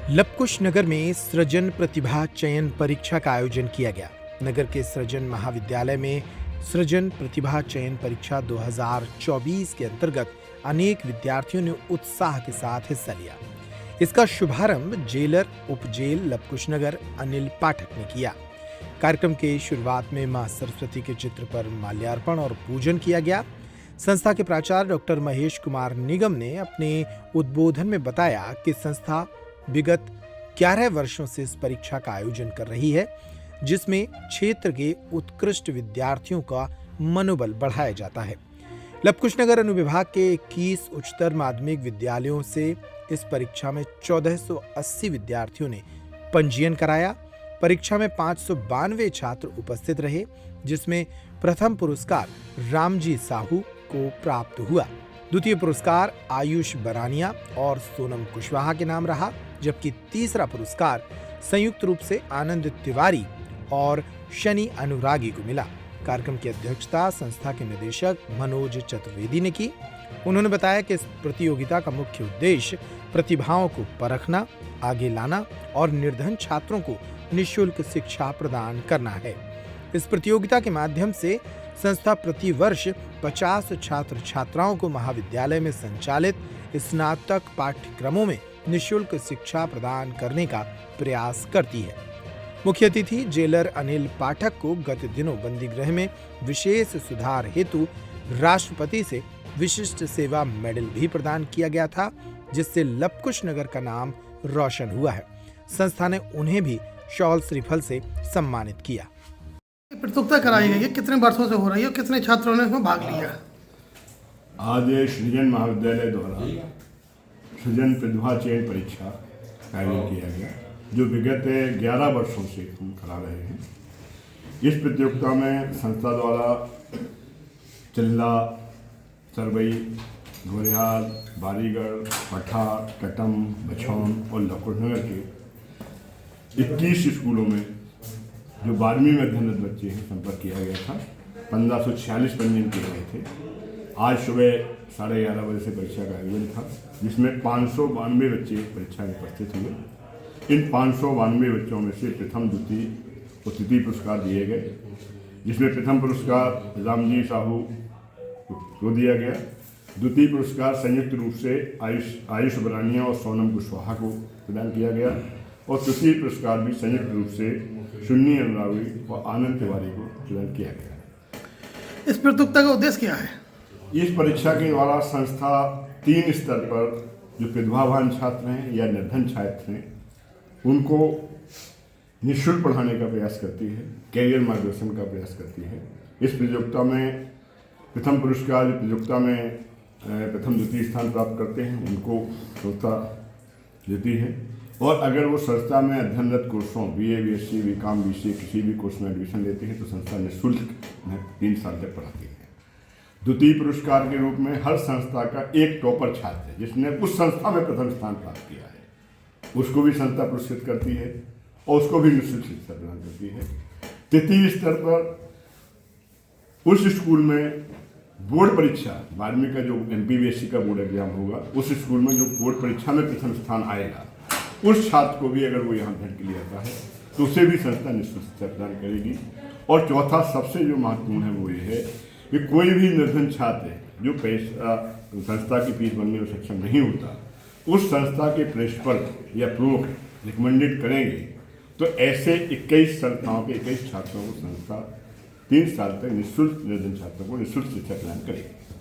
लवकुश नगर में सृजन प्रतिभा चयन परीक्षा का आयोजन किया गया। नगर के सृजन महाविद्यालय में सृजन प्रतिभा चयन परीक्षा 2024 के अंतर्गत अनेक विद्यार्थियों ने उत्साह के साथ हिस्सा लिया। इसका शुभारंभ जेलर उपजेल लवकुश नगर अनिल पाठक ने किया। कार्यक्रम के शुरुआत में मां सरस्वती के चित्र पर माल्यार्पण और पूजन किया गया। संस्था के प्राचार्य डॉक्टर महेश कुमार निगम ने अपने उद्बोधन में बताया कि संस्था विगत 11 वर्षों से इस परीक्षा का आयोजन कर रही है, जिसमें क्षेत्र के उत्कृष्ट विद्यार्थियों का मनोबल बढ़ाया जाता है। लवकुश नगर अनुविभाग के 21 उच्चतर माध्यमिक विद्यालयों से इस परीक्षा में 1480 विद्यार्थियों ने पंजीयन कराया। परीक्षा में 592 छात्र उपस्थित रहे, जिसमें प्रथम पुरस्कार रामजी साहू को प्राप्त हुआ। द्वितीय पुरस्कार आयुष बरानिया और सोनम कुशवाहा के नाम रहा, जबकि तीसरा पुरस्कार संयुक्त रूप से आनंद तिवारी और शनि अनुरागी को मिला। कार्यक्रम की अध्यक्षता संस्था के निदेशक मनोज चतुर्वेदी ने की। उन्होंने बताया कि इस प्रतियोगिता का मुख्य उद्देश्य प्रतिभाओं को परखना, आगे लाना और निर्धन छात्रों को निःशुल्क शिक्षा प्रदान करना है। इस प्रतियोगिता के माध्यम से संस्था प्रति वर्ष 50 छात्र छात्राओं को महाविद्यालय में संचालित स्नातक पाठ्यक्रमों में निःशुल्क शिक्षा प्रदान करने का प्रयास करती है। मुख्य अतिथि जेलर अनिल पाठक को गत दिनों बंदी गृह में विशेष सुधार हेतु राष्ट्रपति से विशिष्ट सेवा मेडल भी प्रदान किया गया था, जिससे लवकुश नगर का नाम रोशन हुआ है। संस्था ने उन्हें भी शॉल श्रीफल से सम्मानित किया। प्रतियोगिता कराई गई है, कितने वर्षों से हो रही है, कितने छात्रों ने इसमें भाग लिया? आज सृजन महाविद्यालय द्वारा सृजन प्रतिभा चयन परीक्षा का आयोजन किया गया, जो विगत 11 वर्षों से हम करा रहे हैं। इस प्रतियोगिता में संस्था द्वारा चिल्ला, सरवई, घोरिहाल, बारीगढ़, पठार, कटम, बछौन और लवकुश नगर के 21 स्कूलों में जो 12वीं में अध्ययनरत बच्चे हैं संपर्क किया गया था। 1546 पंजीयन किए गए थे। आज सुबह 11:30 बजे से परीक्षा का आयोजन था, जिसमें 592 बच्चे परीक्षा में उपस्थित हुए। इन 592 बच्चों में से प्रथम, द्वितीय और तृतीय पुरस्कार दिए गए, जिसमें प्रथम पुरस्कार रामजी साहू को दिया गया। द्वितीय पुरस्कार संयुक्त रूप से आयुष बरानिया और सोनम कुशवाहा को प्रदान किया गया और तृतीय पुरस्कार भी संयुक्त रूप से शनि अनुरागी और आनंद तिवारी को प्रदान किया गया। इस प्रतियोगिता का उद्देश्य क्या है? इस परीक्षा के द्वारा संस्था 3 स्तर पर जो प्रतिभावान छात्र हैं या निर्धन छात्र हैं, उनको निःशुल्क पढ़ाने का प्रयास करती है, कैरियर मार्गदर्शन का प्रयास करती है। इस प्रतियोगिता में प्रथम पुरस्कार जो प्रतियोगिता में प्रथम द्वितीय स्थान प्राप्त करते हैं, उनको संस्था देती है। और अगर वो संस्था में अध्ययनरत कोर्सों BA, BSc, BCom, BCA किसी भी कोर्स में एडमिशन लेते हैं तो संस्था निःशुल्क 3 साल तक पढ़ाती है। द्वितीय पुरस्कार के रूप में हर संस्था का एक टॉपर छात्र है, जिसने उस संस्था में प्रथम स्थान प्राप्त किया है, उसको भी संस्था पुरस्कृत करती है और उसको भी निःशुल्क शिक्षा प्रदान करती है। तृतीय स्तर पर उस स्कूल में बोर्ड परीक्षा 12वीं का जो MPBSC का बोर्ड एग्जाम होगा, उस स्कूल में जो बोर्ड परीक्षा में प्रथम स्थान आएगा, उस छात्र को भी अगर वो यहाँ अध्ययन के लिए आता है तो उसे भी संस्था निःशुल्क शिक्षा प्रदान करेगी। और चौथा सबसे जो महत्वपूर्ण है वो ये है कि कोई भी निर्धन छात्र जो पैसा संस्था की फीस भरने में सक्षम नहीं होता, उस संस्था के प्रिंसिपल या प्रमुख रिकमेंडेड करेंगे तो ऐसे 21 संस्थाओं के 21 छात्रों को संस्था 3 साल तक निःशुल्क निर्धन छात्रों को निःशुल्क शिक्षा प्रदान करेगी।